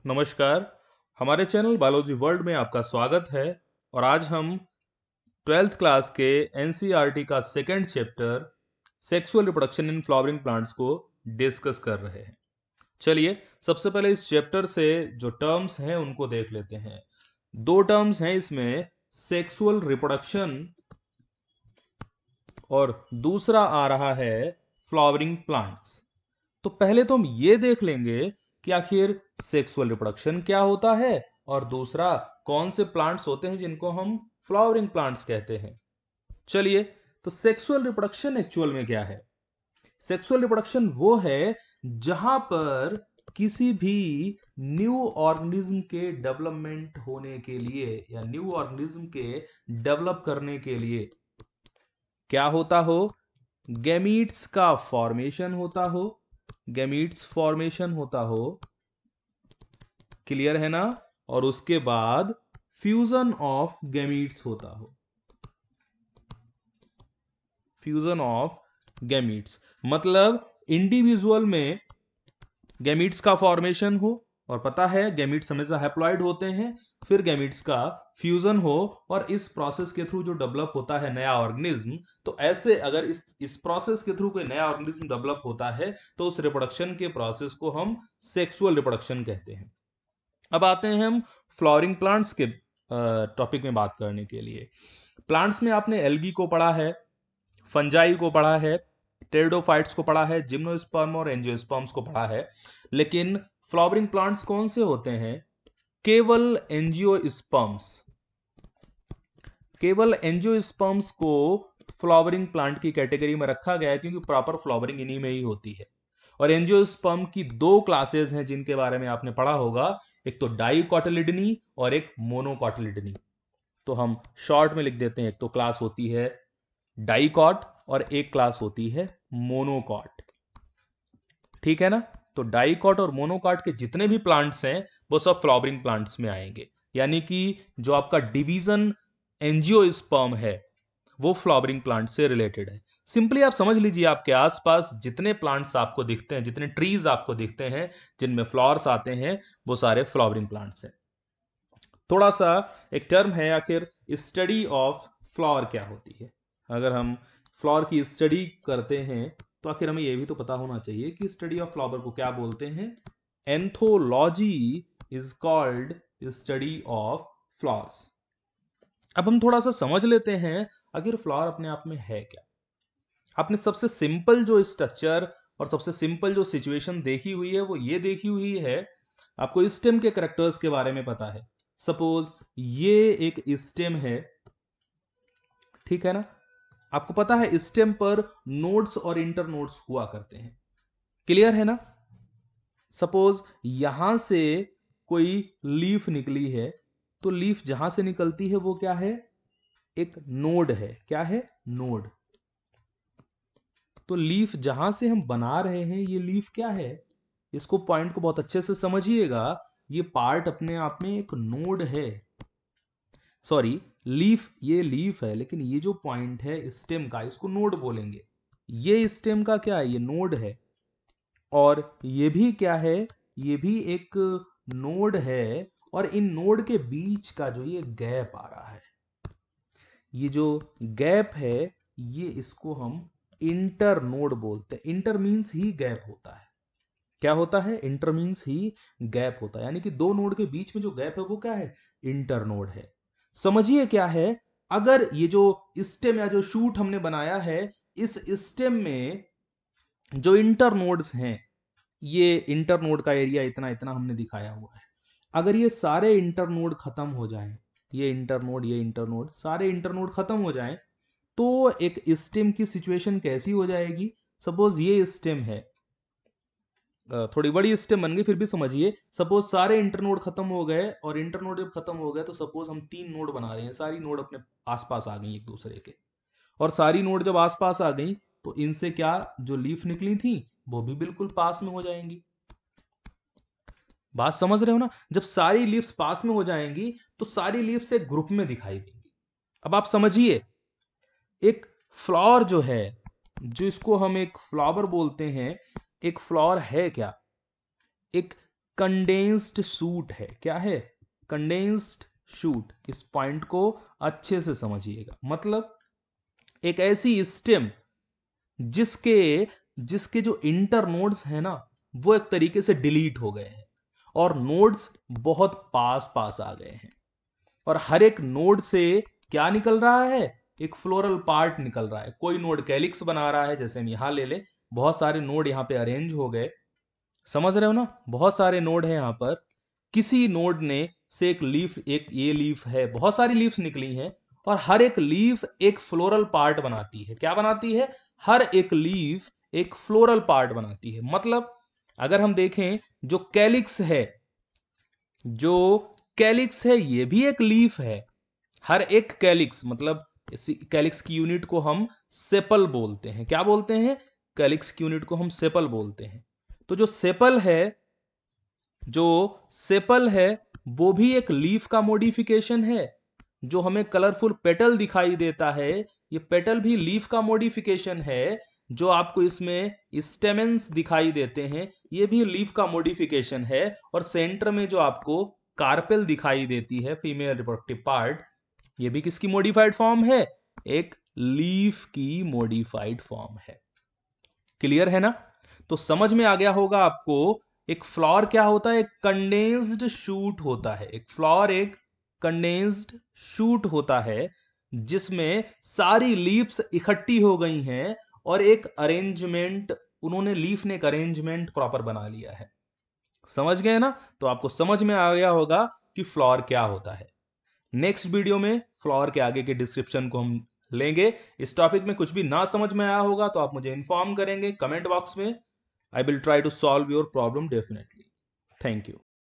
नमस्कार। हमारे channel biology world में आपका स्वागत है। और आज हम 12th क्लास के एनसीईआरटी का second chapter sexual reproduction in flowering plants को डिस्कस कर रहे हैं। चलिए सबसे पहले इस चैप्टर से जो टर्म्स हैं उनको देख लेते हैं। दो टर्म्स हैं इसमें, सेक्सुअल रिप्रोडक्शन और दूसरा आ रहा है फ्लावरिंग प्लांट्स। तो पहले तो हम ये देख लेंगे कि आखिर सेक्सुअल रिप्रोडक्शन क्या होता है और दूसरा कौन से प्लांट्स होते हैं जिनको हम फ्लावरिंग प्लांट्स कहते हैं। चलिए, तो सेक्सुअल रिप्रोडक्शन एक्चुअल में क्या है? सेक्सुअल रिप्रोडक्शन वो है जहां पर किसी भी न्यू ऑर्गेनिज्म के डेवलपमेंट होने के लिए या न्यू ऑर्गेनिज्म के डेवलप करने के लिए क्या होता हो, गैमीट्स का फॉर्मेशन होता हो, गैमीट्स फॉर्मेशन होता हो। क्लियर है ना? और उसके बाद फ्यूजन ऑफ गैमीट्स होता हो, फ्यूजन ऑफ गैमीट्स मतलब इंडिविजुअल में गैमीट्स का फॉर्मेशन हो, और पता है गैमीट्स हमेशा हैप्लॉइड होते हैं, फिर गैमीट्स का फ्यूजन हो और इस प्रोसेस के थ्रू जो डेवलप होता है नया ऑर्गेनिज्म। तो ऐसे अगर इस प्रोसेस के थ्रू कोई नया ऑर्गेनिज्म डेवलप होता है तो उस रिप्रोडक्शन के प्रोसेस को हम सेक्सुअल रिप्रोडक्शन कहते हैं। अब आते हैं हम फ्लावरिंग प्लांट्स के टॉपिक में बात करने के लिए। प्लांट्स में आपने एल्गी को पढ़ा है, फंजाई को पढ़ा है, टेरिडोफाइट्स को पढ़ा है, जिम्नोस्पर्म और एंजियोस्पर्म्स को पढ़ा है। लेकिन फ्लावरिंग प्लांट्स कौन से होते हैं? केवल एंजियोस्पर्म्स, केवल एंजियोस्पर्म्स को फ्लावरिंग प्लांट की कैटेगरी में रखा गया है क्योंकि प्रॉपर फ्लावरिंग इन्हीं में ही होती है। और एंजियोस्पर्म की दो क्लासेस हैं जिनके बारे में आपने पढ़ा होगा, एक तो डाइकोटिलिडनी और एक मोनोकोटिलिडनी। तो हम शॉर्ट में लिख देते हैं, एक तो क्लास होती है डाइकॉट और एक क्लास होती है मोनोकॉट। ठीक है ना? तो डाइकॉट और मोनोकॉट के जितने भी प्लांट्स हैं वो सब फ्लावरिंग प्लांट्स में आएंगे। यानी कि जो आपका डिवीजन एंजियोस्पर्म है वो फ्लावरिंग प्लांट से रिलेटेड है। सिंपली आप समझ लीजिए, आपके आसपास जितने प्लांट्स आपको दिखते हैं, जितने ट्रीज आपको दिखते हैं जिनमें फ्लावर्स आते हैं, वो सारे फ्लावरिंग प्लांट्स हैं। थोड़ा सा एक टर्म है, आखिर स्टडी ऑफ फ्लावर क्या होती है? अगर हम फ्लावर की स्टडी करते हैं तो आखिर हमें यह भी तो पता होना चाहिए कि स्टडी ऑफ फ्लावर को क्या बोलते हैं। Anthology is called study of flowers. अब हम थोड़ा सा समझ लेते हैं आखिर फ्लावर अपने आप में है क्या। आपने सबसे सिंपल जो स्ट्रक्चर और सबसे सिंपल जो सिचुएशन देखी हुई है वो ये देखी हुई है, आपको स्टेम के करेक्टर्स के बारे में पता है। सपोज ये एक स्टेम है, ठीक है ना? आपको पता है स्टेम पर नोड्स और इंटर नोड्स हुआ करते हैं। क्लियर है ना? सपोज यहां से कोई लीफ निकली है, तो लीफ जहां से निकलती है वो क्या है? एक नोड है। क्या है? नोड। तो लीफ जहां से हम बना रहे हैं ये लीफ क्या है? इसको पॉइंट को बहुत अच्छे से समझिएगा। ये पार्ट अपने आप में एक नोड है। सॉरी, लीफ, ये लीफ है, लेकिन ये जो पॉइंट है स्टेम का इसको नोड बोलेंगे। ये स्टेम का क्या है? ये नोड है। और ये भी क्या है? ये भी एक नोड है। और इन नोड के बीच का जो ये गैप आ रहा है, ये जो गैप है, ये इसको हम इंटर नोड बोलते हैं। इंटर मीन्स ही गैप होता है। क्या होता है? इंटर मीन्स ही गैप होता है। यानी कि दो नोड के बीच में जो गैप है वो क्या है? इंटर नोड है। समझिए क्या है, अगर ये जो स्टेम या जो शूट हमने बनाया है, इस स्टेम में जो इंटर नोड्स हैं, ये इंटर नोड का एरिया इतना इतना हमने दिखाया हुआ है। अगर ये सारे इंटर नोड खत्म हो जाएं, ये इंटर नोड, ये इंटर नोड, सारे इंटर नोड खत्म हो जाएं, तो एक स्टेम की सिचुएशन कैसी हो जाएगी? सपोज ये स्टेम है, थोड़ी बड़ी स्टेम बन गई, फिर भी समझिए। सपोज सारे इंटरनोड खत्म हो गए, और इंटरनोड जब खत्म हो गए तो सपोज हम 3 नोड बना रहे हैं, सारी नोड अपने आसपास आ गई एक दूसरे के। और सारी नोड जब आसपास आ गई तो इनसे क्या, जो लीफ निकली थी वो भी बिल्कुल पास में हो जाएंगी। बात समझ रहे हो ना? जब सारी लीव्स पास में हो जाएंगी तो सारी लीव्स एक ग्रुप में दिखाई देंगी। अब आप समझिए, एक फ्लावर जो है, जो इसको हम एक फ्लावर बोलते हैं, एक फ्लावर है क्या? एक कंडेंस्ड शूट है। क्या है? Condensed shoot. इस पॉइंट को अच्छे से समझिएगा। मतलब एक ऐसी स्टेम जिसके जिसके जो इंटर नोड्स है ना, वो एक तरीके से डिलीट हो गए हैं और नोड्स बहुत पास पास आ गए हैं, और हर एक नोड से क्या निकल रहा है? एक फ्लोरल पार्ट निकल रहा है। कोई नोड कैलिक्स बना रहा है, जैसे हम यहां ले ले, बहुत सारे नोड यहां पे अरेंज हो गए। समझ रहे हो ना? बहुत सारे नोड हैं यहां पर। किसी नोड ने से एक लीफ, एक ये लीफ है, बहुत सारी लीफ्स निकली हैं, और हर एक लीफ एक फ्लोरल पार्ट बनाती है। क्या बनाती है? हर एक लीफ एक फ्लोरल पार्ट बनाती है। मतलब अगर हम देखें, जो कैलिक्स है ये भी एक लीफ है। हर एक कैलिक्स, मतलब इसी कैलिक्स की यूनिट को हम सेपल बोलते हैं। क्या बोलते हैं? कैलिक्स की यूनिट को हम सेपल बोलते हैं। तो जो सेपल है वो भी एक लीफ का मॉडिफिकेशन है। जो हमें कलरफुल पेटल दिखाई देता है, ये पेटल भी लीफ का मॉडिफिकेशन है। जो आपको इसमें स्टेमेंस दिखाई देते हैं, ये भी लीफ का मॉडिफिकेशन है। और सेंटर में जो आपको कार्पेल दिखाई देती है, फीमेल रिप्रोडक्टिव पार्ट, ये भी किसकी मॉडिफाइड फॉर्म है? एक लीफ की मॉडिफाइड फॉर्म है। क्लियर है ना? तो समझ में आ गया होगा आपको। एक फ्लावर क्या होता है? एक कंडेंस्ड शूट होता है। एक फ्लावर एक कंडेंस्ड शूट होता है जिसमें सारी लीव्स इकट्ठी हो गई हैं और एक अरेंजमेंट, उन्होंने लीफ ने एक अरेंजमेंट प्रॉपर बना लिया है। समझ गए ना? तो आपको समझ में आ गया होगा कि फ्लावर क्या होता है। नेक्स्ट वीडियो में फ्लावर के आगे के डिस्क्रिप्शन को हम लेंगे। इस टॉपिक में कुछ भी ना समझ में आया होगा तो आप मुझे इन्फॉर्म करेंगे कमेंट बॉक्स में। I will try to solve your problem definitely. Thank you.